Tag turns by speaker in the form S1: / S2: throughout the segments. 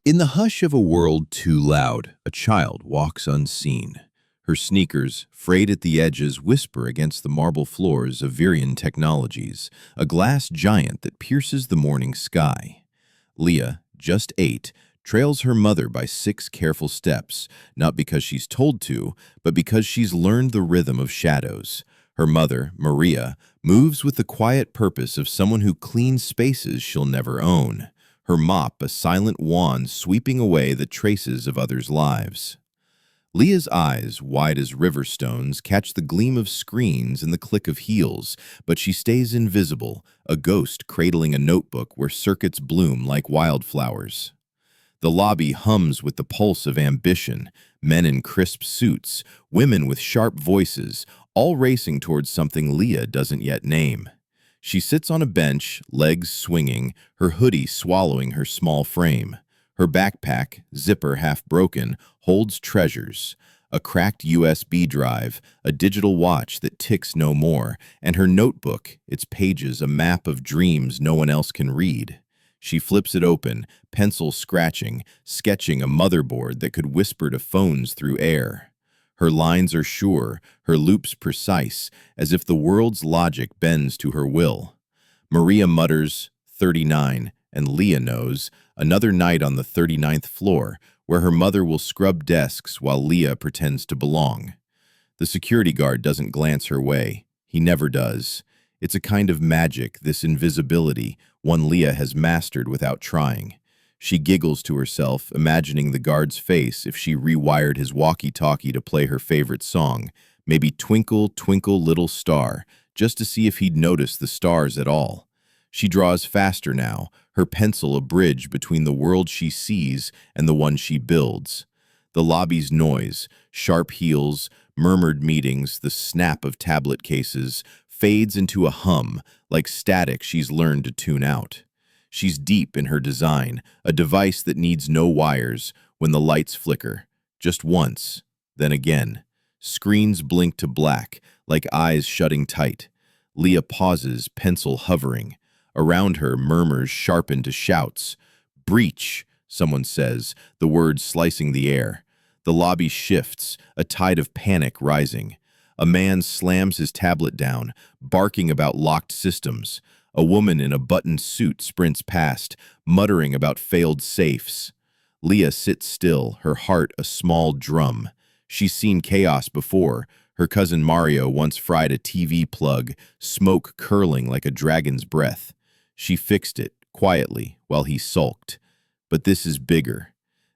S1: In the hush of a world too loud, a child walks unseen. Her sneakers, frayed at the edges, whisper against the marble floors of Virion Technologies, a glass giant that pierces the morning sky. Leah, just 8, trails her mother by 6 careful steps, not because she's told to, but because she's learned the rhythm of shadows. Her mother, Maria, moves with the quiet purpose of someone who cleans spaces she'll never own. Her mop a silent wand sweeping away the traces of others' lives. Leah's eyes, wide as river stones, catch the gleam of screens and the click of heels, but she stays invisible, a ghost cradling a notebook where circuits bloom like wildflowers. The lobby hums with the pulse of ambition, men in crisp suits, women with sharp voices, all racing towards something Leah doesn't yet name. She sits on a bench, legs swinging, her hoodie swallowing her small frame. Her backpack, zipper half broken, holds treasures. A cracked USB drive, a digital watch that ticks no more, and her notebook, its pages a map of dreams no one else can read. She flips it open, pencil scratching, sketching a motherboard that could whisper to phones through air. Her lines are sure, her loops precise, as if the world's logic bends to her will. Maria mutters, 39, and Leah knows, another night on the 39th floor, where her mother will scrub desks while Leah pretends to belong. The security guard doesn't glance her way. He never does. It's a kind of magic, this invisibility, one Leah has mastered without trying. She giggles to herself, imagining the guard's face if she rewired his walkie-talkie to play her favorite song, maybe Twinkle, Twinkle, Little Star, just to see if he'd notice the stars at all. She draws faster now, her pencil a bridge between the world she sees and the one she builds. The lobby's noise, sharp heels, murmured meetings, the snap of tablet cases, fades into a hum, like static she's learned to tune out. She's deep in her design, a device that needs no wires when the lights flicker. Just once, then again. Screens blink to black, like eyes shutting tight. Leah pauses, pencil hovering. Around her, murmurs sharpen to shouts. Breach, someone says, the words slicing the air. The lobby shifts, a tide of panic rising. A man slams his tablet down, barking about locked systems. A woman in a buttoned suit sprints past, muttering about failed safes. Leah sits still, her heart a small drum. She's seen chaos before. Her cousin Mario once fried a TV plug, smoke curling like a dragon's breath. She fixed it, quietly, while he sulked. But this is bigger.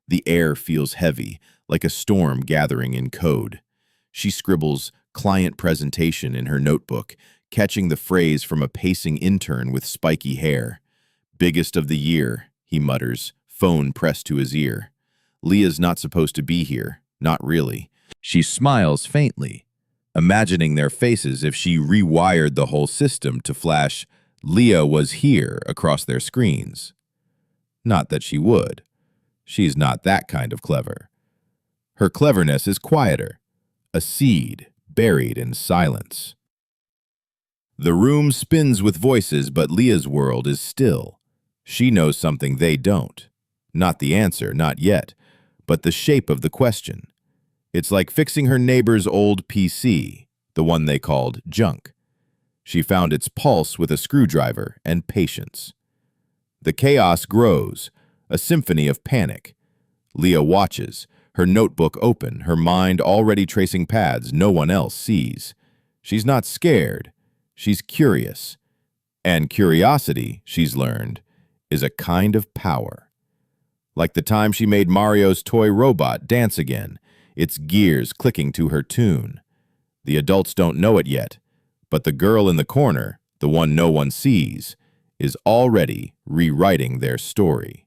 S1: The air feels heavy, like a storm gathering in code. She scribbles, client presentation in her notebook, catching the phrase from a pacing intern with spiky hair. Biggest of the year, he mutters, phone pressed to his ear. Leah's not supposed to be here, not really. She smiles faintly, imagining their faces if she rewired the whole system to flash, Leah was here across their screens. Not that she would. She's not that kind of clever. Her cleverness is quieter, a seed buried in silence. The room spins with voices, but Leah's world is still. She knows something they don't. Not the answer, not yet, but the shape of the question. It's like fixing her neighbor's old PC, the one they called junk. She found its pulse with a screwdriver and patience. The chaos grows, a symphony of panic. Leah watches, her notebook open, her mind already tracing paths no one else sees. She's not scared. She's curious. And curiosity, she's learned, is a kind of power. Like the time she made Mario's toy robot dance again, its gears clicking to her tune. The adults don't know it yet, but the girl in the corner, the one no one sees, is already rewriting their story.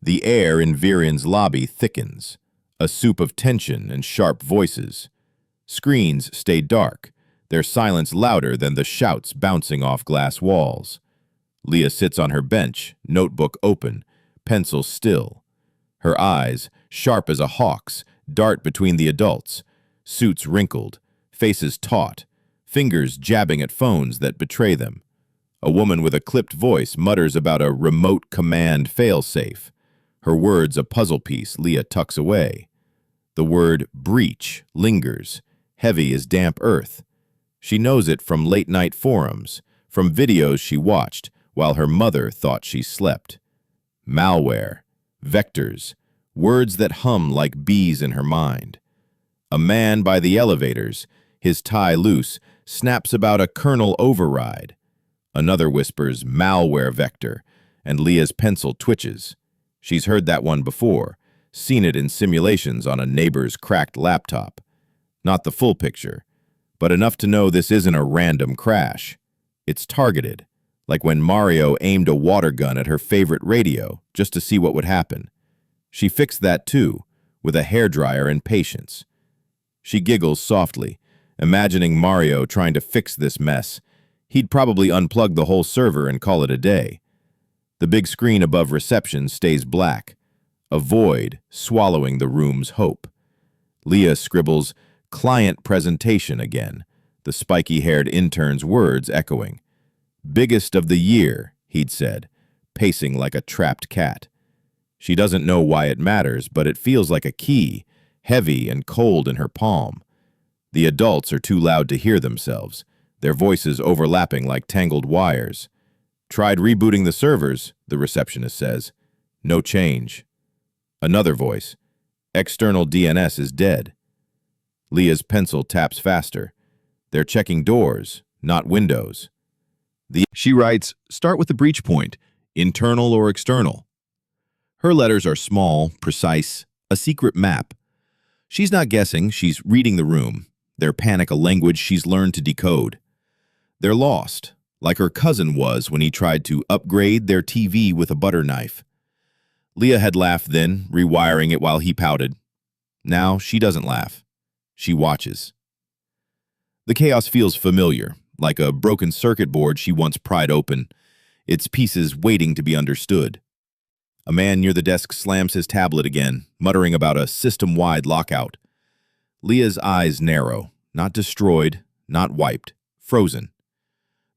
S1: The air in Virion's lobby thickens, a soup of tension and sharp voices. Screens stay dark, their silence louder than the shouts bouncing off glass walls. Leah sits on her bench, notebook open, pencil still. Her eyes, sharp as a hawk's, dart between the adults, suits wrinkled, faces taut, fingers jabbing at phones that betray them. A woman with a clipped voice mutters about a remote command failsafe. Her words a puzzle piece Leah tucks away. The word breach lingers, heavy as damp earth. She knows it from late-night forums, from videos she watched while her mother thought she slept. Malware, vectors, words that hum like bees in her mind. A man by the elevators, his tie loose, snaps about a kernel override. Another whispers malware vector, and Leah's pencil twitches. She's heard that one before, seen it in simulations on a neighbor's cracked laptop. Not the full picture, but enough to know this isn't a random crash. It's targeted, like when Mario aimed a water gun at her favorite radio just to see what would happen. She fixed that too, with a hairdryer and patience. She giggles softly, imagining Mario trying to fix this mess. He'd probably unplug the whole server and call it a day. The big screen above reception stays black, a void swallowing the room's hope. Leah scribbles, "Client presentation" again, the spiky-haired intern's words echoing. "Biggest of the year," he'd said, pacing like a trapped cat. She doesn't know why it matters, but it feels like a key, heavy and cold in her palm. The adults are too loud to hear themselves, their voices overlapping like tangled wires. "Tried rebooting the servers," the receptionist says. "No change." Another voice, "External DNS is dead." Leah's pencil taps faster. They're checking doors, not windows. She writes, "Start with the breach point, internal or external." Her letters are small, precise, a secret map. She's not guessing, she's reading the room, their panic a language she's learned to decode. They're lost, like her cousin was when he tried to upgrade their TV with a butter knife. Leah had laughed then, rewiring it while he pouted. Now she doesn't laugh. She watches. The chaos feels familiar, like a broken circuit board she once pried open, its pieces waiting to be understood. A man near the desk slams his tablet again, muttering about a system-wide lockout. Leah's eyes narrow, not destroyed, not wiped, frozen.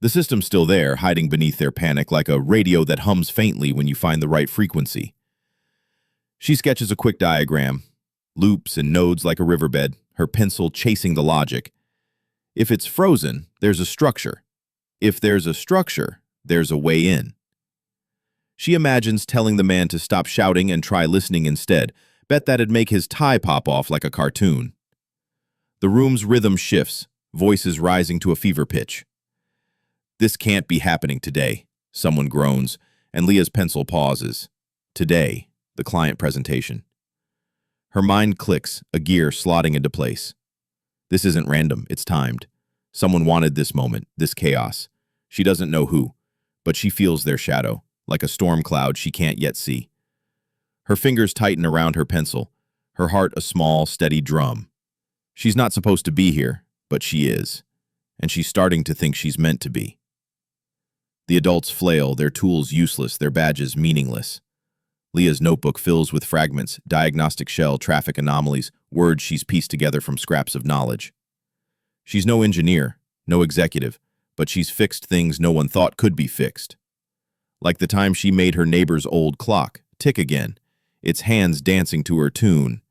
S1: The system's still there, hiding beneath their panic like a radio that hums faintly when you find the right frequency. She sketches a quick diagram, loops and nodes like a riverbed, her pencil chasing the logic. If it's frozen, there's a structure. If there's a structure, there's a way in. She imagines telling the man to stop shouting and try listening instead. Bet that'd make his tie pop off like a cartoon. The room's rhythm shifts, voices rising to a fever pitch. "This can't be happening today," someone groans, and Leah's pencil pauses. Today, the client presentation. Her mind clicks, a gear slotting into place. This isn't random, it's timed. Someone wanted this moment, this chaos. She doesn't know who, but she feels their shadow, like a storm cloud she can't yet see. Her fingers tighten around her pencil, her heart a small, steady drum. She's not supposed to be here, but she is, and she's starting to think she's meant to be. The adults flail, their tools useless, their badges meaningless. Leah's notebook fills with fragments, diagnostic shell, traffic anomalies, words she's pieced together from scraps of knowledge. She's no engineer, no executive, but she's fixed things no one thought could be fixed. Like the time she made her neighbor's old clock tick again, its hands dancing to her tune.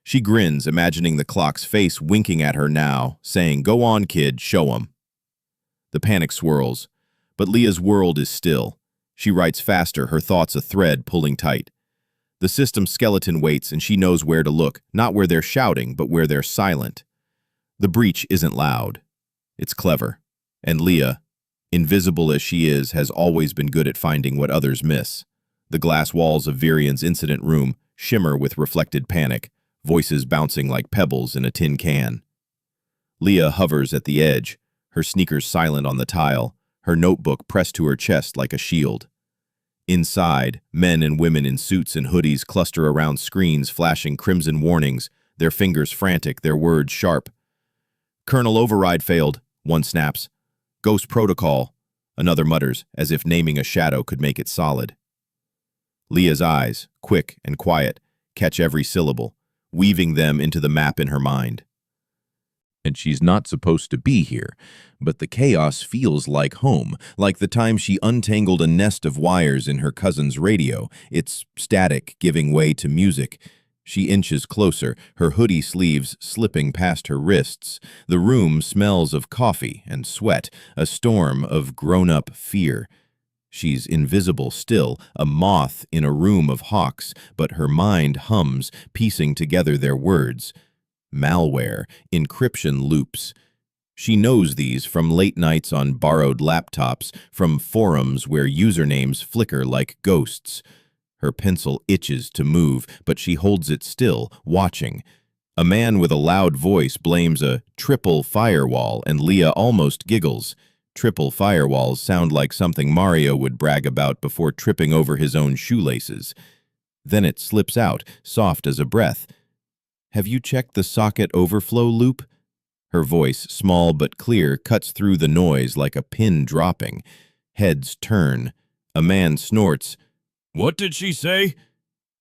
S1: She grins, imagining the clock's face winking at her now, saying, "Go on, kid, show 'em." The panic swirls, but Leah's world is still. She writes faster, her thoughts a thread pulling tight. The system's skeleton waits, and she knows where to look, not where they're shouting, but where they're silent. The breach isn't loud. It's clever. And Leah, invisible as she is, has always been good at finding what others miss. The glass walls of Virion's incident room shimmer with reflected panic, voices bouncing like pebbles in a tin can. Leah hovers at the edge, her sneakers silent on the tile, her notebook pressed to her chest like a shield. Inside, men and women in suits and hoodies cluster around screens flashing crimson warnings, their fingers frantic, their words sharp. "Kernel override failed," one snaps. "Ghost protocol," another mutters, as if naming a shadow could make it solid. Leah's eyes, quick and quiet, catch every syllable, weaving them into the map in her mind. and she's not supposed to be here. But the chaos feels like home, like the time she untangled a nest of wires in her cousin's radio, its static giving way to music. She inches closer, her hoodie sleeves slipping past her wrists. The room smells of coffee and sweat, a storm of grown-up fear. She's invisible still, a moth in a room of hawks, but her mind hums, piecing together their words. Malware, encryption loops. She knows these from late nights on borrowed laptops, from forums where usernames flicker like ghosts. Her pencil itches to move, but she holds it still, watching. A man with a loud voice blames a triple firewall, and Leah almost giggles. Triple firewalls sound like something Mario would brag about before tripping over his own shoelaces. Then it slips out, soft as a breath. "Have you checked the socket overflow loop?" Her voice, small but clear, cuts through the noise like a pin dropping. Heads turn. A man snorts. "What did she say?"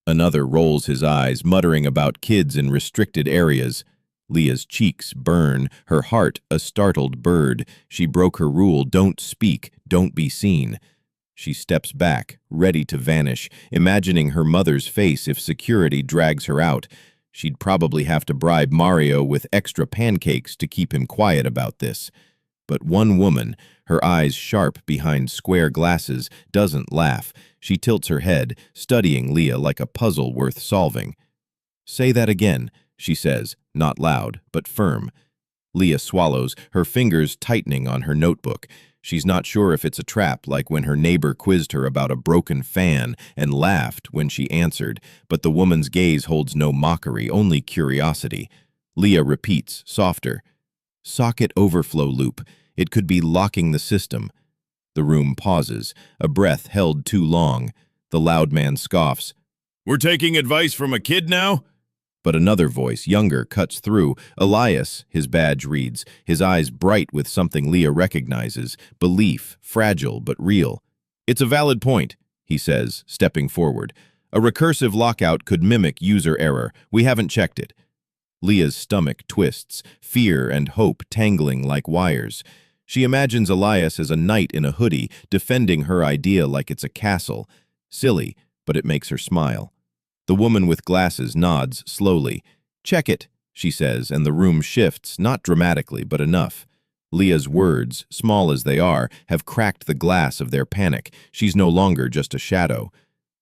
S1: Another rolls his eyes, muttering about kids in restricted areas. Leah's cheeks burn, her heart a startled bird. She broke her rule, don't speak, don't be seen. She steps back, ready to vanish, imagining her mother's face if security drags her out. She'd probably have to bribe Mario with extra pancakes to keep him quiet about this. But one woman, her eyes sharp behind square glasses, doesn't laugh. She tilts her head, studying Leah like a puzzle worth solving. "Say that again," she says, not loud, but firm. Leah swallows, her fingers tightening on her notebook. She's not sure if it's a trap, like when her neighbor quizzed her about a broken fan and laughed when she answered, but the woman's gaze holds no mockery, only curiosity. Leah repeats, softer. "Socket overflow loop. It could be locking the system." The room pauses, a breath held too long. The loud man scoffs. "We're taking advice from a kid now?" But another voice, younger, cuts through. Elias, his badge reads, his eyes bright with something Leah recognizes. Belief, fragile but real. "It's a valid point," he says, stepping forward. "A recursive lockout could mimic user error. We haven't checked it." Leah's stomach twists, fear and hope tangling like wires. She imagines Elias as a knight in a hoodie, defending her idea like it's a castle. Silly, but it makes her smile. The woman with glasses nods slowly. "Check it," she says, and the room shifts, not dramatically, but enough. Leah's words, small as they are, have cracked the glass of their panic. She's no longer just a shadow.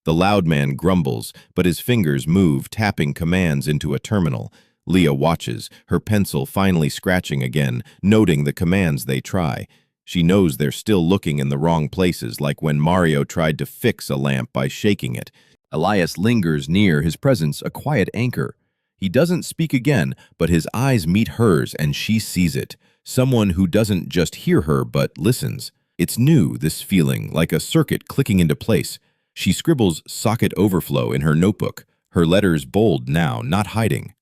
S1: The loud man grumbles, but his fingers move, tapping commands into a terminal. Leah watches, her pencil finally scratching again, noting the commands they try. She knows they're still looking in the wrong places, like when Mario tried to fix a lamp by shaking it. Elias lingers near, his presence a quiet anchor. He doesn't speak again, but his eyes meet hers and she sees it. Someone who doesn't just hear her, but listens. It's new, this feeling, like a circuit clicking into place. She scribbles socket overflow in her notebook, her letters bold now, not hiding.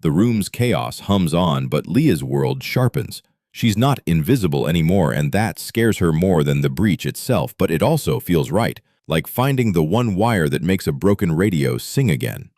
S1: The room's chaos hums on, but Leah's world sharpens. She's not invisible anymore, and that scares her more than the breach itself, but it also feels right. Like finding the one wire that makes a broken radio sing again.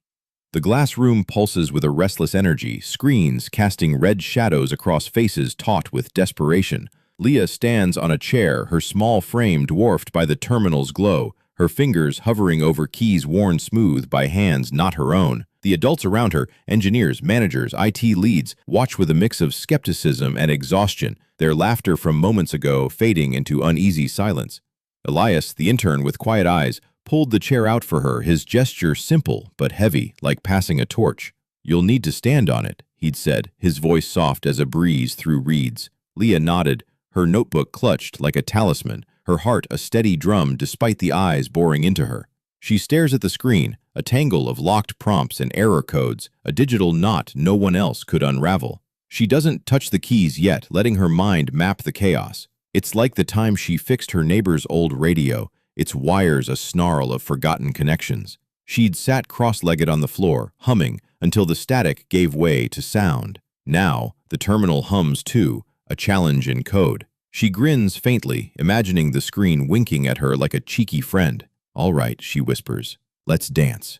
S1: The glass room pulses with a restless energy, screens casting red shadows across faces taut with desperation. Leah stands on a chair, her small frame dwarfed by the terminal's glow, her fingers hovering over keys worn smooth by hands not her own. The adults around her, engineers, managers, IT leads, watch with a mix of skepticism and exhaustion, their laughter from moments ago fading into uneasy silence. Elias, the intern with quiet eyes, pulled the chair out for her, his gesture simple but heavy, like passing a torch. "You'll need to stand on it," he'd said, his voice soft as a breeze through reeds. Leah nodded, her notebook clutched like a talisman, her heart a steady drum despite the eyes boring into her. She stares at the screen, a tangle of locked prompts and error codes, a digital knot no one else could unravel. She doesn't touch the keys yet, letting her mind map the chaos. It's like the time she fixed her neighbor's old radio, its wires a snarl of forgotten connections. She'd sat cross-legged on the floor, humming, until the static gave way to sound. Now, the terminal hums too, a challenge in code. She grins faintly, imagining the screen winking at her like a cheeky friend. "All right," she whispers, "let's dance."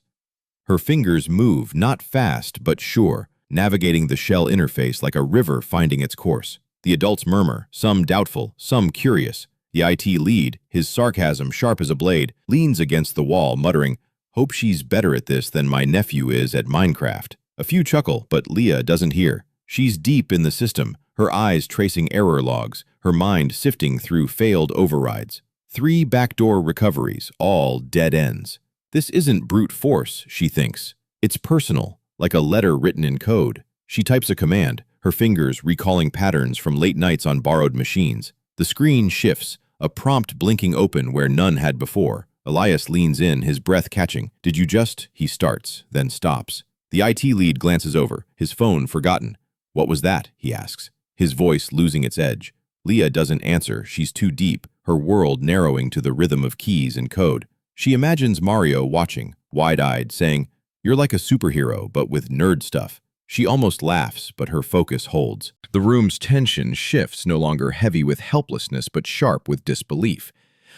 S1: Her fingers move, not fast, but sure. navigating the shell interface like a river finding its course. The adults murmur, some doubtful, some curious. The IT lead, his sarcasm sharp as a blade, leans against the wall, muttering, "Hope she's better at this than my nephew is at Minecraft." A few chuckle, but Leah doesn't hear. She's deep in the system, her eyes tracing error logs, her mind sifting through failed overrides. 3 backdoor recoveries, all dead ends. This isn't brute force, she thinks. It's personal, like a letter written in code. She types a command, her fingers recalling patterns from late nights on borrowed machines. The screen shifts, a prompt blinking open where none had before. Elias leans in, his breath catching. "Did you just—" He starts, then stops. The IT lead glances over, his phone forgotten. "What was that?" he asks, his voice losing its edge. Leah doesn't answer, she's too deep, her world narrowing to the rhythm of keys and code. She imagines Mario watching, wide-eyed, saying, "You're like a superhero, but with nerd stuff." She almost laughs, but her focus holds. The room's tension shifts, no longer heavy with helplessness, but sharp with disbelief.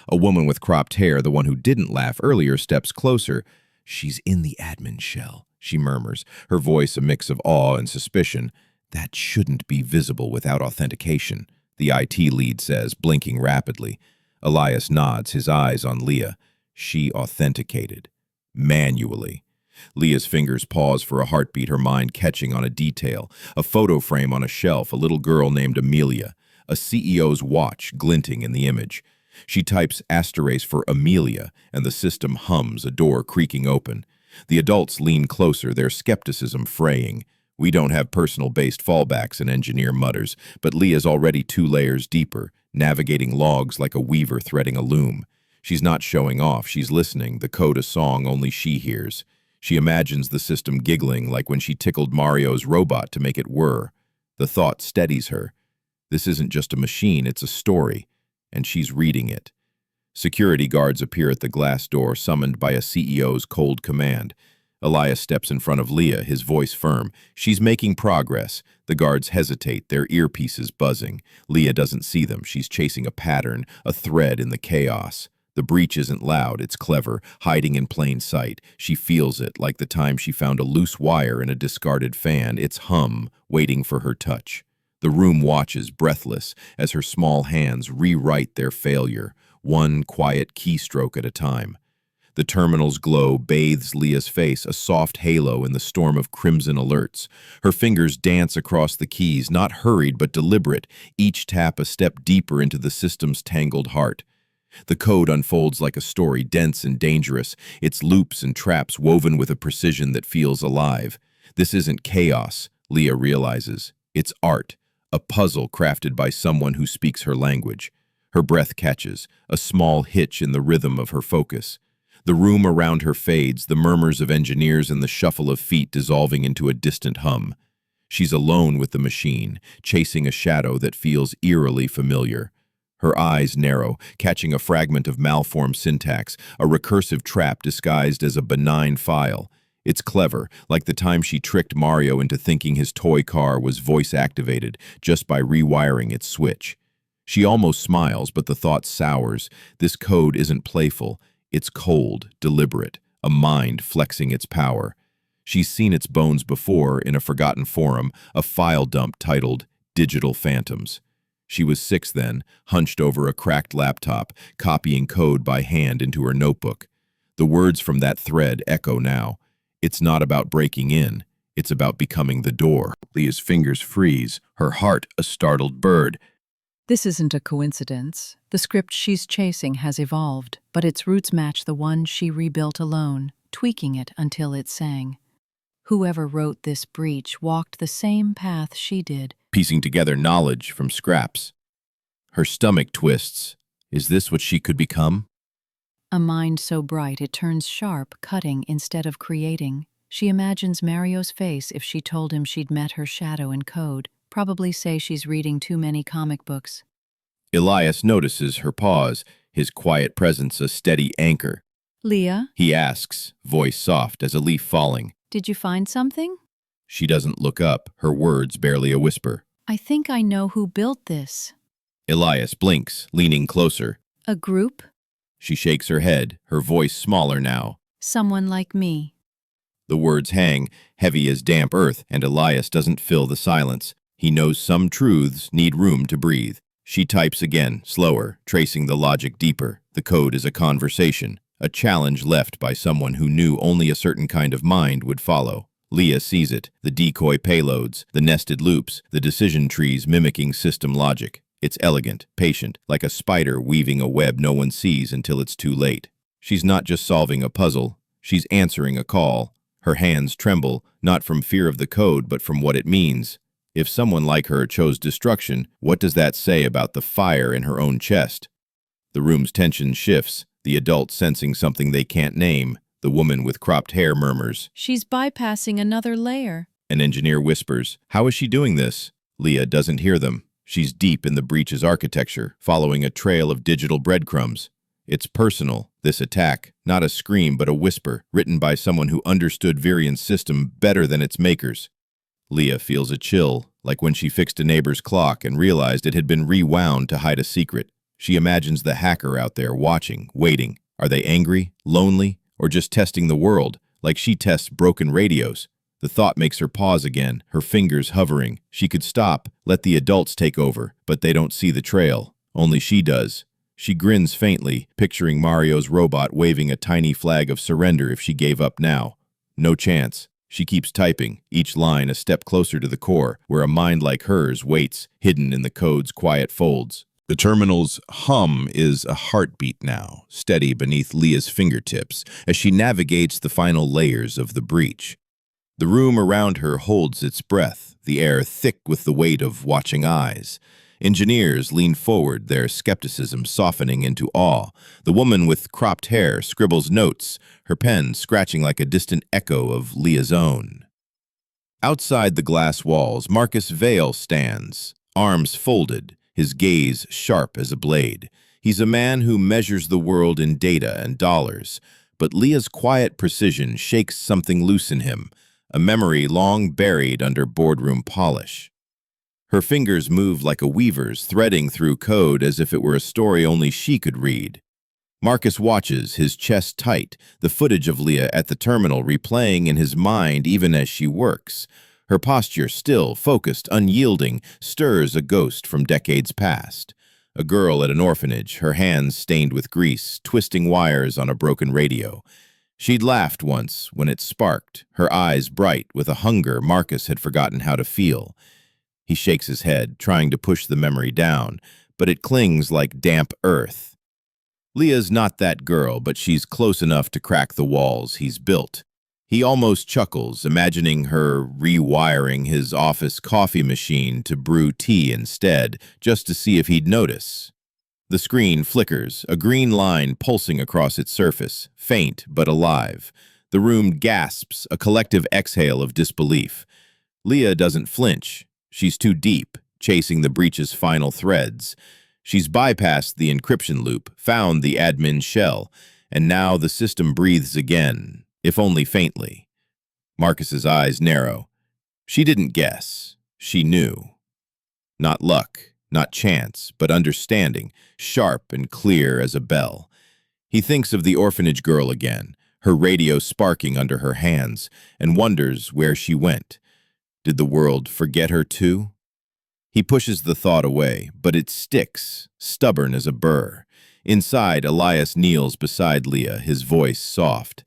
S1: A woman with cropped hair, the one who didn't laugh earlier, steps closer. "She's in the admin shell," she murmurs, her voice a mix of awe and suspicion. "That shouldn't be visible without authentication," the IT lead says, blinking rapidly. Elias nods, his eyes on Leah. She authenticated. Manually. Leah's fingers pause for a heartbeat, her mind catching on a detail. A photo frame on a shelf, a little girl named Amelia. A CEO's watch glinting in the image. She types asterisk for Amelia, and the system hums, a door creaking open. The adults lean closer, their skepticism fraying. "We don't have personal-based fallbacks," an engineer mutters, but Leah's already 2 layers deeper, navigating logs like a weaver threading a loom. She's not showing off, she's listening, the code a song only she hears. She imagines the system giggling like when she tickled Mario's robot to make it whir. The thought steadies her. This isn't just a machine, it's a story, and she's reading it. Security guards appear at the glass door, summoned by a CEO's cold command. Elias steps in front of Leah, his voice firm. She's making progress. The guards hesitate, their earpieces buzzing. Leah doesn't see them. She's chasing a pattern, a thread in the chaos. The breach isn't loud, it's clever, hiding in plain sight. She feels it, like the time she found a loose wire in a discarded fan, its hum, waiting for her touch. The room watches, breathless, as her small hands rewrite their failure, one quiet keystroke at a time. The terminal's glow bathes Leah's face, a soft halo in the storm of crimson alerts. Her fingers dance across the keys, not hurried but deliberate, each tap a step deeper into the system's tangled heart. The code unfolds like a story, dense and dangerous, its loops and traps woven with a precision that feels alive. This isn't chaos, Leah realizes. It's art, a puzzle crafted by someone who speaks her language. Her breath catches, a small hitch in the rhythm of her focus. The room around her fades, the murmurs of engineers and the shuffle of feet dissolving into a distant hum. She's alone with the machine, chasing a shadow that feels eerily familiar. Her eyes narrow, catching a fragment of malformed syntax, a recursive trap disguised as a benign file. It's clever, like the time she tricked Mario into thinking his toy car was voice-activated just by rewiring its switch. She almost smiles, but the thought sours. This code isn't playful. It's cold, deliberate, a mind flexing its power. She's seen its bones before in a forgotten forum, a file dump titled Digital Phantoms. She was 6 then, hunched over a cracked laptop, copying code by hand into her notebook. The words from that thread echo now. It's not about breaking in. It's about becoming the door. Leah's fingers freeze, her heart a startled bird.
S2: This isn't a coincidence. The script she's chasing has evolved, but its roots match the one she rebuilt alone, tweaking it until it sang. Whoever wrote this breach walked the same path she did,
S1: Piecing together knowledge from scraps. Her stomach twists. Is this what she could become?
S2: a mind so bright it turns sharp, cutting instead of creating. She imagines Mario's face if she told him she'd met her shadow in code, probably say she's reading too many comic books.
S1: Elias notices her pause, his quiet presence a steady anchor.
S2: Leah,
S1: He asks, voice soft as a leaf falling.
S2: did you find something?
S1: She doesn't look up, her words barely a whisper.
S2: I think I know who built this.
S1: Elias blinks, leaning closer.
S2: A group?
S1: She shakes her head, her voice smaller now.
S2: Someone like me.
S1: The words hang, heavy as damp earth, and Elias doesn't fill the silence. He knows some truths need room to breathe. She types again, slower, tracing the logic deeper. The code is a conversation, a challenge left by someone who knew only a certain kind of mind would follow. Leah sees it, the decoy payloads, the nested loops, the decision trees mimicking system logic. It's elegant, patient, like a spider weaving a web no one sees until it's too late. She's not just solving a puzzle, she's answering a call. Her hands tremble, not from fear of the code, but from what it means. If someone like her chose destruction, what does that say about the fire in her own chest? The room's tension shifts, the adult sensing something they can't name. The woman with cropped hair murmurs,
S2: She's bypassing another layer.
S1: An engineer whispers, "How is she doing this?" Leah doesn't hear them. She's deep in the breach's architecture, following a trail of digital breadcrumbs. It's personal, this attack, not a scream but a whisper, written by someone who understood Virion's system better than its makers. Leah feels a chill, like when she fixed a neighbor's clock and realized it had been rewound to hide a secret. She imagines the hacker out there watching, waiting. Are they angry, lonely, or just testing the world, like she tests broken radios? The thought makes her pause again, her fingers hovering. She could stop, let the adults take over, but they don't see the trail. Only she does. She grins faintly, picturing Mario's robot waving a tiny flag of surrender if she gave up now. No chance. She keeps typing, each line a step closer to the core, where a mind like hers waits, hidden in the code's quiet folds. The terminal's hum is a heartbeat now, steady beneath Leah's fingertips as she navigates the final layers of the breach. The room around her holds its breath, the air thick with the weight of watching eyes. Engineers lean forward, their skepticism softening into awe. The woman with cropped hair scribbles notes, her pen scratching like a distant echo of Leah's own. Outside the glass walls, Marcus Vale stands, arms folded, his gaze sharp as a blade. He's a man who measures the world in data and dollars, but Leah's quiet precision shakes something loose in him, a memory long buried under boardroom polish. Her fingers move like a weaver's, threading through code as if it were a story only she could read. Marcus watches, his chest tight, the footage of Leah at the terminal replaying in his mind even as she works. Her posture, still, focused, unyielding, stirs a ghost from decades past. A girl at an orphanage, her hands stained with grease, twisting wires on a broken radio. She'd laughed once when it sparked, her eyes bright with a hunger Marcus had forgotten how to feel. He shakes his head, trying to push the memory down, but it clings like damp earth. Leah's not that girl, but she's close enough to crack the walls he's built. He almost chuckles, imagining her rewiring his office coffee machine to brew tea instead, just to see if he'd notice. The screen flickers, a green line pulsing across its surface, faint but alive. The room gasps, a collective exhale of disbelief. Leah doesn't flinch. She's too deep, chasing the breach's final threads. She's bypassed the encryption loop, found the admin shell, and now the system breathes again, if only faintly. Marcus's eyes narrow. She didn't guess. She knew. Not luck, not chance, but understanding, sharp and clear as a bell. He thinks of the orphanage girl again, her radio sparking under her hands, and wonders where she went. Did the world forget her too? He pushes the thought away, but it sticks, stubborn as a burr. Inside, Elias kneels beside Leah, his voice soft.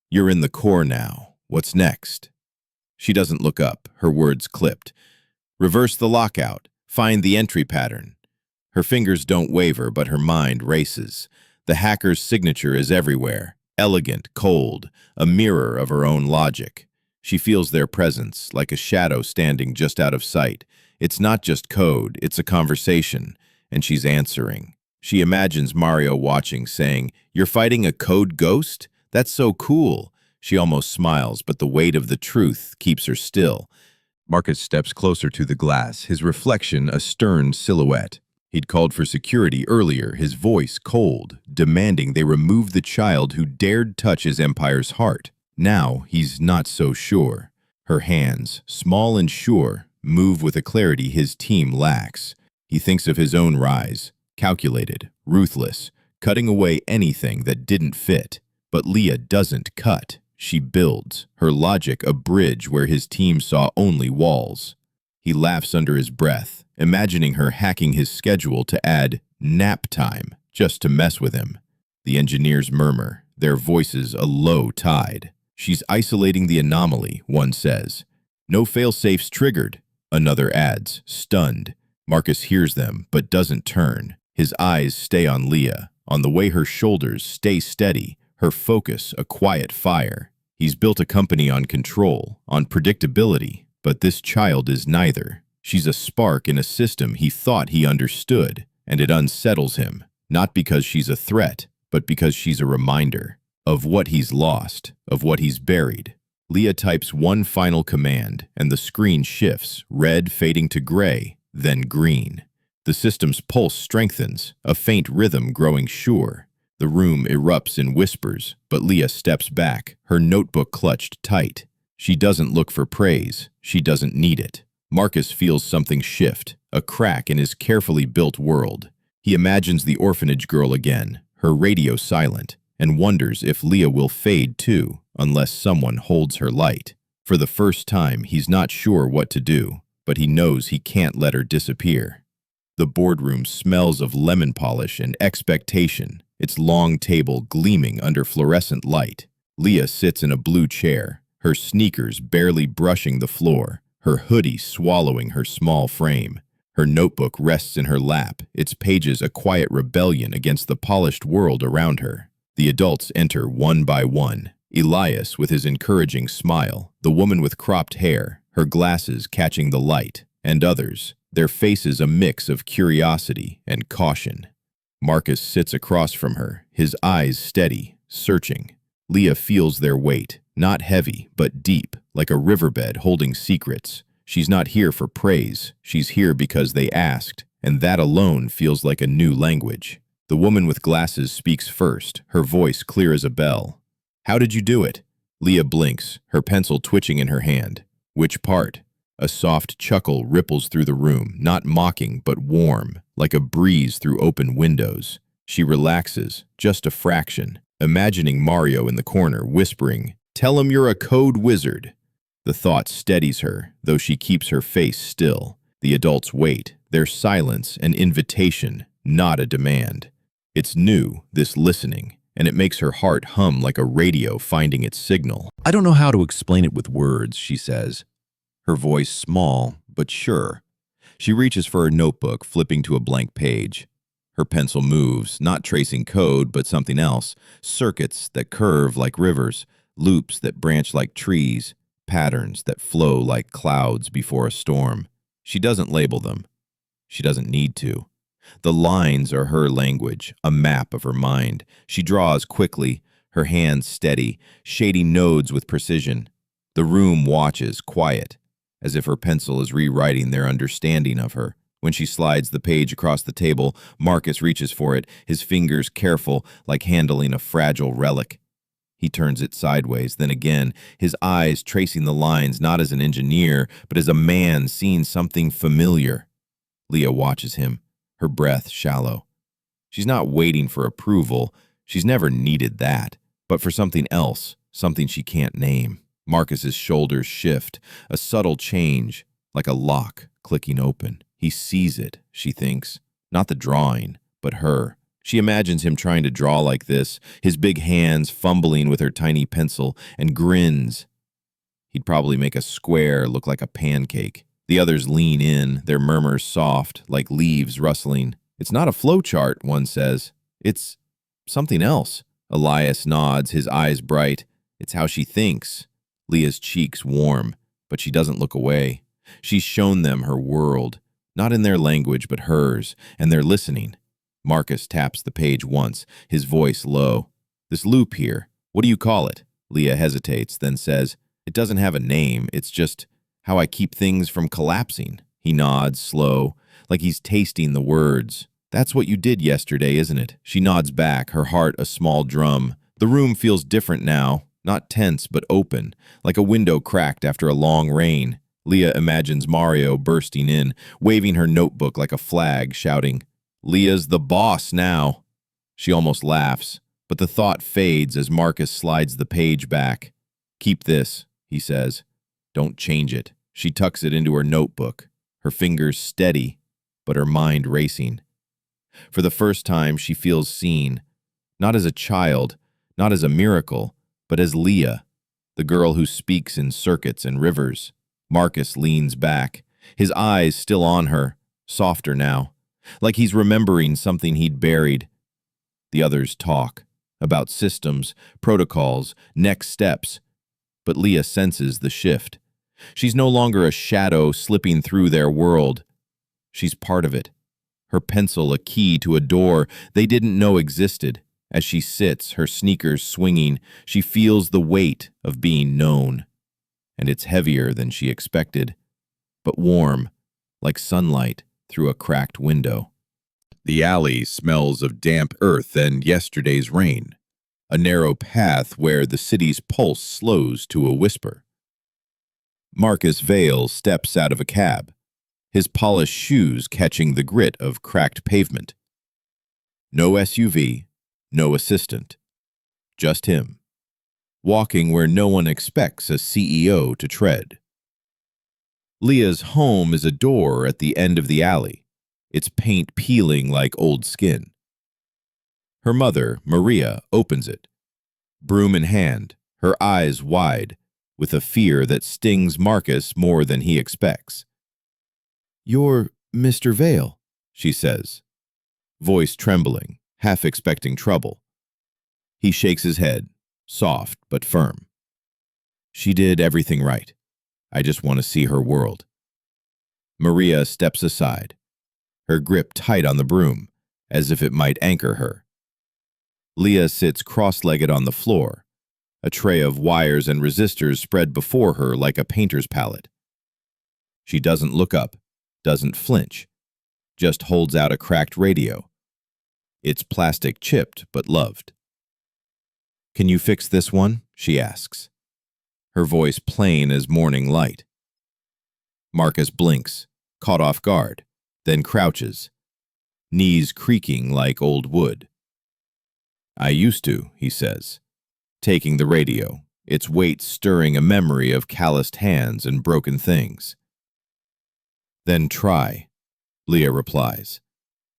S1: "You're in the core now. What's next?" She doesn't look up, her words clipped. "Reverse the lockout. Find the entry pattern." Her fingers don't waver, but her mind races. The hacker's signature is everywhere, elegant, cold, a mirror of her own logic. She feels their presence, like a shadow standing just out of sight. It's not just code, it's a conversation, and she's answering. She imagines Mario watching, saying, "You're fighting a code ghost? That's so cool." She almost smiles, but the weight of the truth keeps her still. Marcus steps closer to the glass, his reflection a stern silhouette. He'd called for security earlier, his voice cold, demanding they remove the child who dared touch his empire's heart. Now he's not so sure. Her hands, small and sure, move with a clarity his team lacks. He thinks of his own rise, calculated, ruthless, cutting away anything that didn't fit. But Leah doesn't cut. She builds, her logic a bridge where his team saw only walls. He laughs under his breath, imagining her hacking his schedule to add nap time just to mess with him. The engineers murmur, their voices a low tide. She's isolating the anomaly, one says. No fail-safes triggered, another adds, stunned. Marcus hears them, but doesn't turn. His eyes stay on Leah, on the way her shoulders stay steady, her focus a quiet fire. He's built a company on control, on predictability, but this child is neither. She's a spark in a system he thought he understood, and it unsettles him, not because she's a threat, but because she's a reminder of what he's lost, of what he's buried. Leah types one final command, and the screen shifts, red fading to gray, then green. The system's pulse strengthens, a faint rhythm growing sure. The room erupts in whispers, but Leah steps back, her notebook clutched tight. She doesn't look for praise, she doesn't need it. Marcus feels something shift, a crack in his carefully built world. He imagines the orphanage girl again, her radio silent, and wonders if Leah will fade too, unless someone holds her light. For the first time, he's not sure what to do, but he knows he can't let her disappear. The boardroom smells of lemon polish and expectation, its long table gleaming under fluorescent light. Leah sits in a blue chair, her sneakers barely brushing the floor, her hoodie swallowing her small frame. Her notebook rests in her lap, its pages a quiet rebellion against the polished world around her. The adults enter one by one. Elias with his encouraging smile, the woman with cropped hair, her glasses catching the light, and others, their faces a mix of curiosity and caution. Marcus sits across from her, his eyes steady, searching. Leah feels their weight, not heavy, but deep, like a riverbed holding secrets. She's not here for praise, she's here because they asked, and that alone feels like a new language. The woman with glasses speaks first, her voice clear as a bell. How did you do it? Leah blinks, her pencil twitching in her hand. Which part? A soft chuckle ripples through the room, not mocking but warm, like a breeze through open windows. She relaxes, just a fraction, imagining Mario in the corner, whispering, "Tell him you're a code wizard." The thought steadies her, though she keeps her face still. The adults wait, their silence an invitation, not a demand. It's new, this listening, and it makes her heart hum like a radio finding its signal. "I don't know how to explain it with words," she says, her voice small but sure. She reaches for her notebook, flipping to a blank page. Her pencil moves, not tracing code, but something else. Circuits that curve like rivers, loops that branch like trees, patterns that flow like clouds before a storm. She doesn't label them. She doesn't need to. The lines are her language, a map of her mind. She draws quickly, her hands steady, shading nodes with precision. The room watches, quiet, as if her pencil is rewriting their understanding of her. When she slides the page across the table, Marcus reaches for it, his fingers careful, like handling a fragile relic. He turns it sideways, then again, his eyes tracing the lines not as an engineer, but as a man seeing something familiar. Leah watches him, her breath shallow. She's not waiting for approval, she's never needed that, but for something else, something she can't name. Marcus's shoulders shift, a subtle change, like a lock clicking open. He sees it, she thinks, not the drawing, but her. She imagines him trying to draw like this, his big hands fumbling with her tiny pencil, and grins. He'd probably make a square look like a pancake. The others lean in, their murmurs soft, like leaves rustling. "It's not a flowchart," one says. "It's something else." Elias nods, his eyes bright. "It's how she thinks." Leah's cheeks warm, but she doesn't look away. She's shown them her world, not in their language but hers, and they're listening. Marcus taps the page once, his voice low. "This loop here, what do you call it?" Leah hesitates, then says, "It doesn't have a name, it's just how I keep things from collapsing." He nods, slow, like he's tasting the words. "That's what you did yesterday, isn't it?" She nods back, her heart a small drum. The room feels different now, not tense but open, like a window cracked after a long rain. Leah imagines Mario bursting in, waving her notebook like a flag, shouting, "Leah's the boss now." She almost laughs, but the thought fades as Marcus slides the page back. Keep this, he says. Don't change it. She tucks it into her notebook, her fingers steady, but her mind racing. For the first time, she feels seen, not as a child, not as a miracle, but as Leah, the girl who speaks in circuits and rivers. Marcus leans back, his eyes still on her, softer now, like he's remembering something he'd buried. The others talk about systems, protocols, next steps, but Leah senses the shift. She's no longer a shadow slipping through their world. She's part of it, her pencil a key to a door they didn't know existed. As she sits, her sneakers swinging, she feels the weight of being known. And it's heavier than she expected, but warm, like sunlight through a cracked window. The alley smells of damp earth and yesterday's rain, a narrow path where the city's pulse slows to a whisper. Marcus Vale steps out of a cab, his polished shoes catching the grit of cracked pavement. No SUV, no assistant, just him, walking where no one expects a CEO to tread. Leah's home is a door at the end of the alley, its paint peeling like old skin. Her mother, Maria, opens it, broom in hand, her eyes wide, with a fear that stings Marcus more than he expects. "You're Mr. Vale," she says, voice trembling, half expecting trouble. He shakes his head, soft but firm. "She did everything right. I just want to see her world." Maria steps aside, her grip tight on the broom, as if it might anchor her. Leah sits cross-legged on the floor, a tray of wires and resistors spread before her like a painter's palette. She doesn't look up, doesn't flinch, just holds out a cracked radio. It's plastic chipped but loved. "Can you fix this one?" she asks, her voice plain as morning light. Marcus blinks, caught off guard, then crouches, knees creaking like old wood. "I used to," he says, taking the radio, its weight stirring a memory of calloused hands and broken things. "Then try," Leah replies,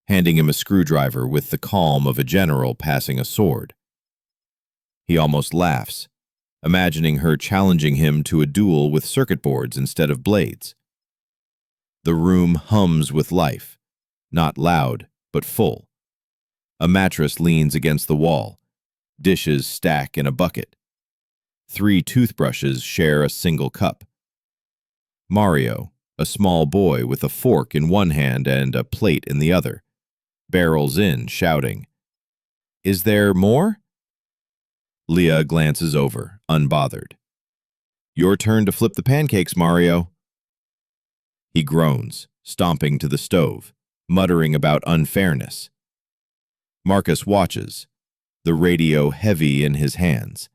S1: handing him a screwdriver with the calm of a general passing a sword. He almost laughs, imagining her challenging him to a duel with circuit boards instead of blades. The room hums with life, not loud, but full. A mattress leans against the wall, dishes stack in a bucket. 3 toothbrushes share a single cup. Mario, a small boy with a fork in one hand and a plate in the other, barrels in, shouting, "Is there more?" Leah glances over, unbothered. "Your turn to flip the pancakes, Mario." He groans, stomping to the stove, muttering about unfairness. Marcus watches, the radio heavy in his hands.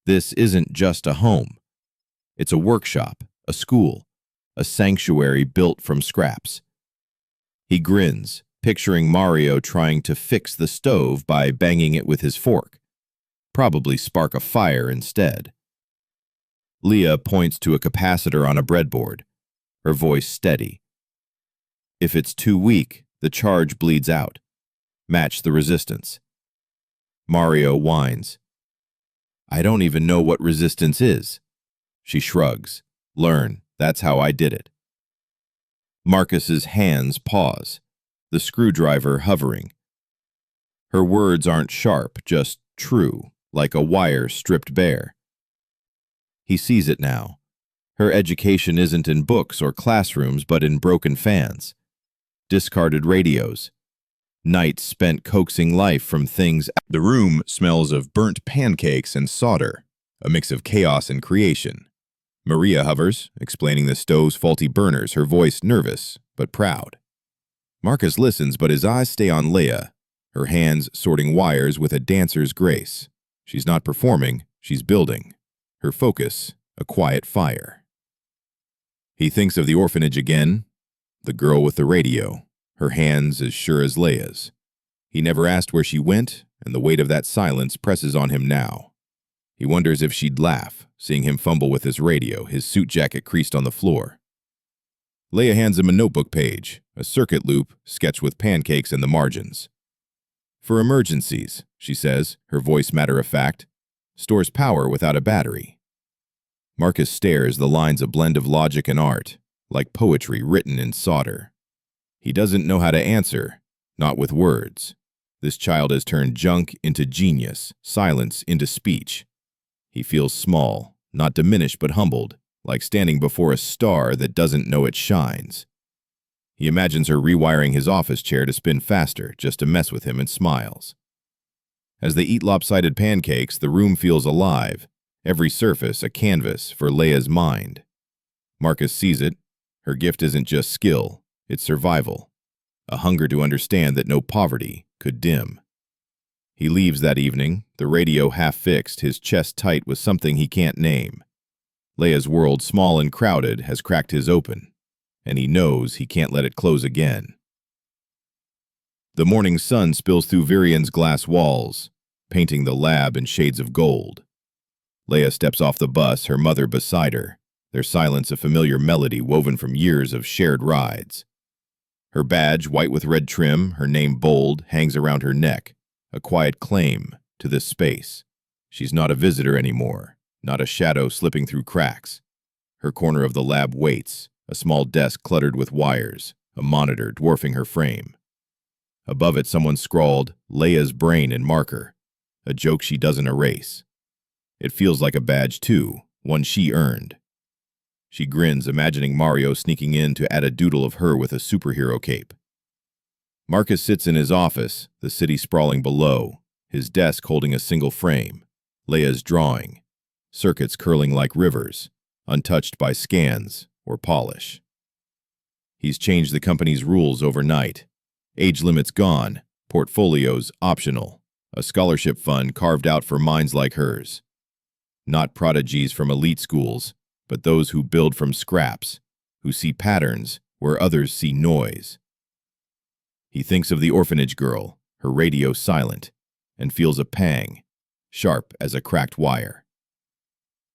S1: This isn't just a home. It's a workshop, a school, a sanctuary built from scraps. He grins, picturing Mario trying to fix the stove by banging it with his fork. Probably spark a fire instead. Leah points to a capacitor on a breadboard, her voice steady. "If it's too weak, the charge bleeds out. Match the resistance." Mario whines. "I don't even know what resistance is." She shrugs. "Learn, that's how I did it." Marcus's hands pause, the screwdriver hovering. Her words aren't sharp, just true, like a wire stripped bare. He sees it now. Her education isn't in books or classrooms, but in broken fans, discarded radios, nights spent coaxing life from things. The room smells of burnt pancakes and solder, a mix of chaos and creation. Maria hovers, explaining the stove's faulty burners, her voice nervous but proud. Marcus listens, but his eyes stay on Leah, her hands sorting wires with a dancer's grace. She's not performing, she's building. Her focus, a quiet fire. He thinks of the orphanage again, the girl with the radio, her hands as sure as Leah's. He never asked where she went, and the weight of that silence presses on him now. He wonders if she'd laugh, seeing him fumble with his radio, his suit jacket creased on the floor. Leah hands him a notebook page, a circuit loop sketched with pancakes in the margins. For emergencies, she says, her voice matter-of-fact. Stores power without a battery. Marcus stares, the lines a blend of logic and art, like poetry written in solder. He doesn't know how to answer, not with words. This child has turned junk into genius, silence into speech. He feels small, not diminished but humbled, like standing before a star that doesn't know it shines. He imagines her rewiring his office chair to spin faster, just to mess with him, and smiles. As they eat lopsided pancakes, the room feels alive, every surface a canvas for Leah's mind. Marcus sees it. Her gift isn't just skill, it's survival, a hunger to understand that no poverty could dim. He leaves that evening, the radio half-fixed, his chest tight with something he can't name. Leah's world, small and crowded, has cracked his open, and he knows he can't let it close again. The morning sun spills through Virion's glass walls, painting the lab in shades of gold. Leah steps off the bus, her mother beside her, their silence a familiar melody woven from years of shared rides. Her badge, white with red trim, her name bold, hangs around her neck, a quiet claim to this space. She's not a visitor anymore, not a shadow slipping through cracks. Her corner of the lab waits, a small desk cluttered with wires, a monitor dwarfing her frame. Above it, someone scrawled, Leah's brain in marker, a joke she doesn't erase. It feels like a badge too, one she earned. She grins, imagining Mario sneaking in to add a doodle of her with a superhero cape. Marcus sits in his office, the city sprawling below, his desk holding a single frame, Leah's drawing, circuits curling like rivers, untouched by scans or polish. He's changed the company's rules overnight. Age limits gone, portfolios optional, a scholarship fund carved out for minds like hers. Not prodigies from elite schools, but those who build from scraps, who see patterns where others see noise. He thinks of the orphanage girl, her radio silent, and feels a pang, sharp as a cracked wire.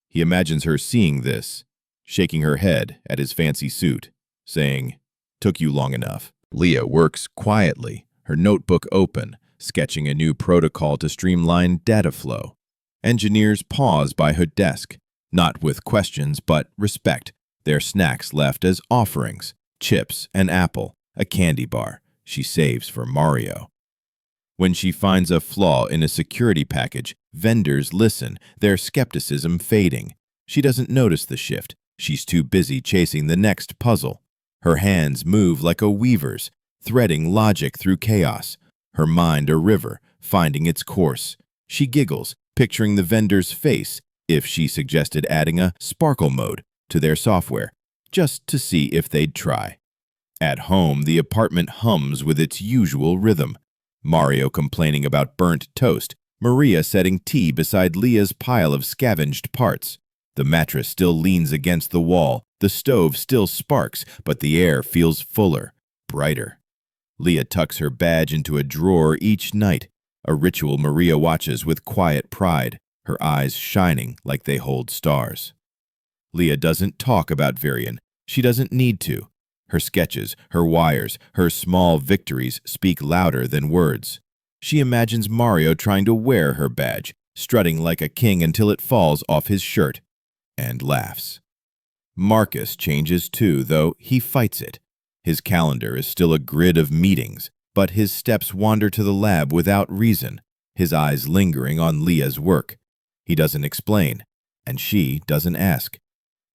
S1: He imagines her seeing this, shaking her head at his fancy suit, saying, "Took you long enough." Leah works quietly, her notebook open, sketching a new protocol to streamline data flow. Engineers pause by her desk, not with questions but respect, their snacks left as offerings, chips, an apple, a candy bar she saves for Mario. When she finds a flaw in a security package, vendors listen, their skepticism fading. She doesn't notice the shift. She's too busy chasing the next puzzle. Her hands move like a weaver's, threading logic through chaos. Her mind a river, finding its course. She giggles, picturing the vendor's face if she suggested adding a sparkle mode to their software, just to see if they'd try. At home, the apartment hums with its usual rhythm. Mario complaining about burnt toast, Maria setting tea beside Leah's pile of scavenged parts. The mattress still leans against the wall, the stove still sparks, but the air feels fuller, brighter. Leah tucks her badge into a drawer each night, a ritual Maria watches with quiet pride, her eyes shining like they hold stars. Leah doesn't talk about Virion. She doesn't need to. Her sketches, her wires, her small victories speak louder than words. She imagines Mario trying to wear her badge, strutting like a king until it falls off his shirt, and laughs. Marcus changes too, though he fights it. His calendar is still a grid of meetings, but his steps wander to the lab without reason, his eyes lingering on Leah's work. He doesn't explain, and she doesn't ask.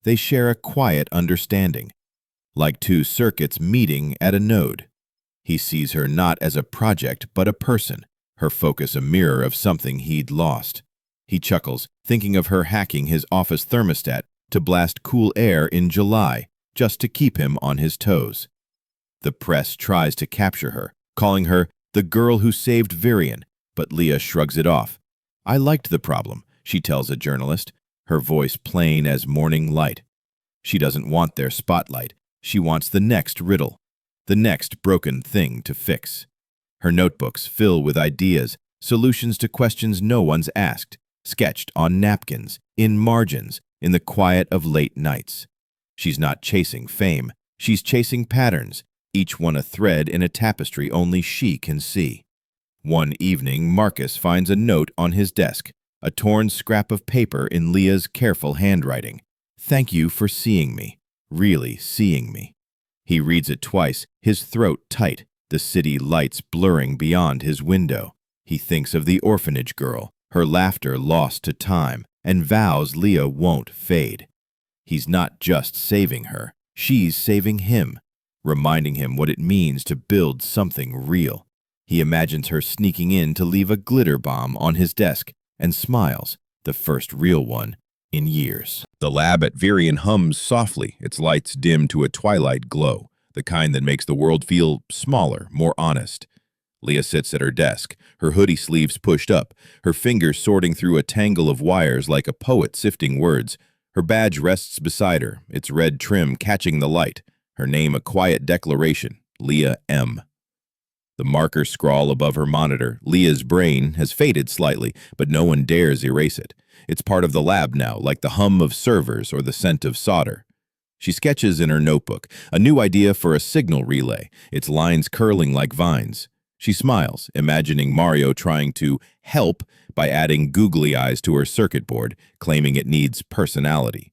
S1: They share a quiet understanding, like two circuits meeting at a node. He sees her not as a project, but a person, her focus a mirror of something he'd lost. He chuckles, thinking of her hacking his office thermostat to blast cool air in July, just to keep him on his toes. The press tries to capture her, calling her the girl who saved Virion, but Leah shrugs it off. "I liked the problem," she tells a journalist, her voice plain as morning light. She doesn't want their spotlight. She wants the next riddle, the next broken thing to fix. Her notebooks fill with ideas, solutions to questions no one's asked, sketched on napkins, in margins, in the quiet of late nights. She's not chasing fame, she's chasing patterns, each one a thread in a tapestry only she can see. One evening, Marcus finds a note on his desk, a torn scrap of paper in Leah's careful handwriting. "Thank you for seeing me, really seeing me." He reads it twice, his throat tight, the city lights blurring beyond his window. He thinks of the orphanage girl, her laughter lost to time, and vows Leah won't fade. He's not just saving her, she's saving him, reminding him what it means to build something real. He imagines her sneaking in to leave a glitter bomb on his desk and smiles, the first real one in years. The lab at Virion hums softly, its lights dim to a twilight glow, the kind that makes the world feel smaller, more honest. Leah sits at her desk, her hoodie sleeves pushed up, her fingers sorting through a tangle of wires like a poet sifting words. Her badge rests beside her, its red trim catching the light, her name a quiet declaration, Leah M. The marker scrawl above her monitor, Leah's brain, has faded slightly, but no one dares erase it. It's part of the lab now, like the hum of servers or the scent of solder. She sketches in her notebook, a new idea for a signal relay, its lines curling like vines. She smiles, imagining Mario trying to help by adding googly eyes to her circuit board, claiming it needs personality.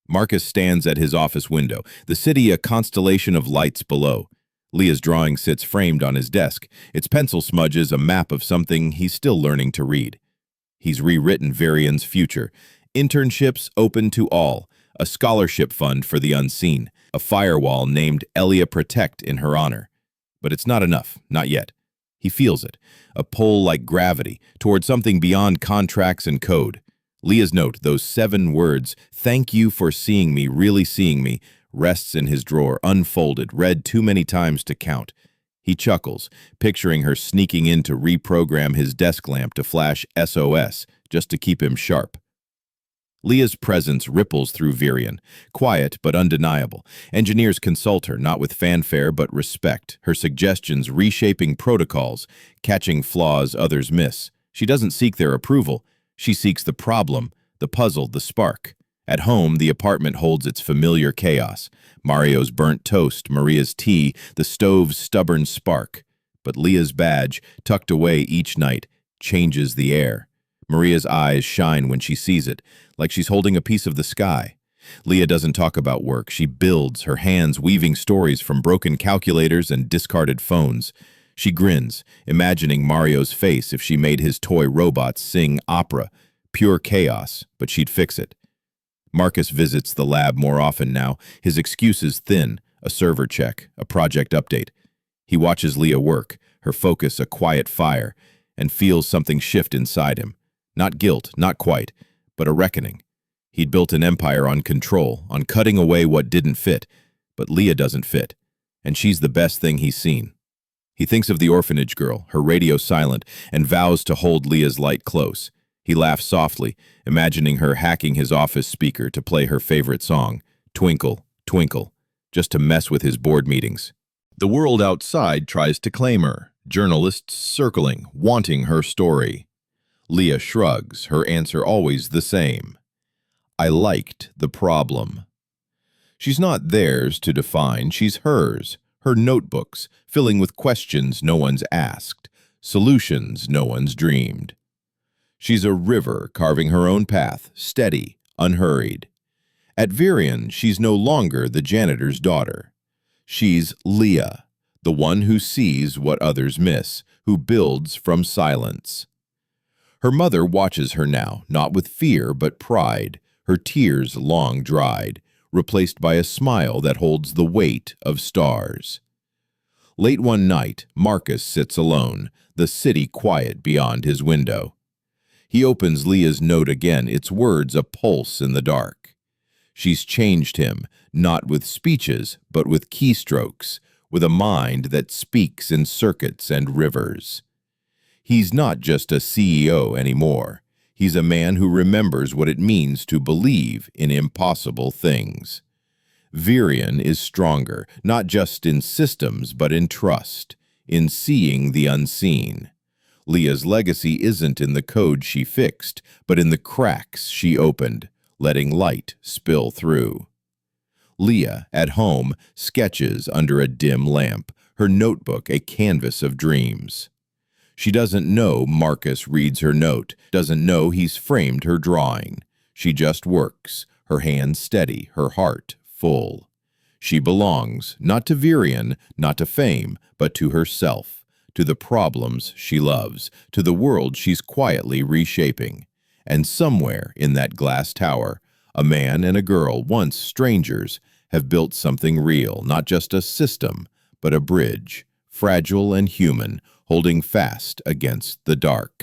S1: Marcus stands at his office window, the city a constellation of lights below. Leah's drawing sits framed on his desk, its pencil smudges a map of something he's still learning to read. He's rewritten Virion's future. Internships open to all, a scholarship fund for the unseen, a firewall named Leah Protect in her honor. But it's not enough, not yet. He feels it, a pull like gravity, toward something beyond contracts and code. Leah's note, those 7 words, "Thank you for seeing me, really seeing me," rests in his drawer, unfolded, read too many times to count. He chuckles, picturing her sneaking in to reprogram his desk lamp to flash SOS, just to keep him sharp. Leah's presence ripples through Virion, quiet but undeniable. Engineers consult her, not with fanfare but respect, her suggestions reshaping protocols, catching flaws others miss. She doesn't seek their approval. She seeks the problem, the puzzle, the spark. At home, the apartment holds its familiar chaos. Mario's burnt toast, Maria's tea, the stove's stubborn spark. But Leah's badge, tucked away each night, changes the air. Maria's eyes shine when she sees it, like she's holding a piece of the sky. Leah doesn't talk about work. She builds, her hands weaving stories from broken calculators and discarded phones. She grins, imagining Mario's face if she made his toy robots sing opera. Pure chaos, but she'd fix it. Marcus visits the lab more often now, his excuses thin, a server check, a project update. He watches Leah work, her focus a quiet fire, and feels something shift inside him. Not guilt, not quite, but a reckoning. He'd built an empire on control, on cutting away what didn't fit, but Leah doesn't fit, and she's the best thing he's seen. He thinks of the orphanage girl, her radio silent, and vows to hold Leah's light close. He laughs softly, imagining her hacking his office speaker to play her favorite song, Twinkle, Twinkle, just to mess with his board meetings. The world outside tries to claim her, journalists circling, wanting her story. Leah shrugs, her answer always the same. I liked the problem. She's not theirs to define, she's hers, her notebooks, filling with questions no one's asked, solutions no one's dreamed. She's a river carving her own path, steady, unhurried. At Virion, she's no longer the janitor's daughter. She's Leah, the one who sees what others miss, who builds from silence. Her mother watches her now, not with fear but pride, her tears long dried, replaced by a smile that holds the weight of stars. Late one night, Marcus sits alone, the city quiet beyond his window. He opens Leah's note again, its words a pulse in the dark. She's changed him, not with speeches, but with keystrokes, with a mind that speaks in circuits and rivers. He's not just a CEO anymore. He's a man who remembers what it means to believe in impossible things. Virion is stronger, not just in systems, but in trust, in seeing the unseen. Leah's legacy isn't in the code she fixed, but in the cracks she opened, letting light spill through. Leah, at home, sketches under a dim lamp, her notebook a canvas of dreams. She doesn't know Marcus reads her note, doesn't know he's framed her drawing. She just works, her hands steady, her heart full. She belongs, not to Virion, not to fame, but to herself, to the problems she loves, to the world she's quietly reshaping. And somewhere in that glass tower, a man and a girl, once strangers, have built something real, not just a system, but a bridge, fragile and human, holding fast against the dark.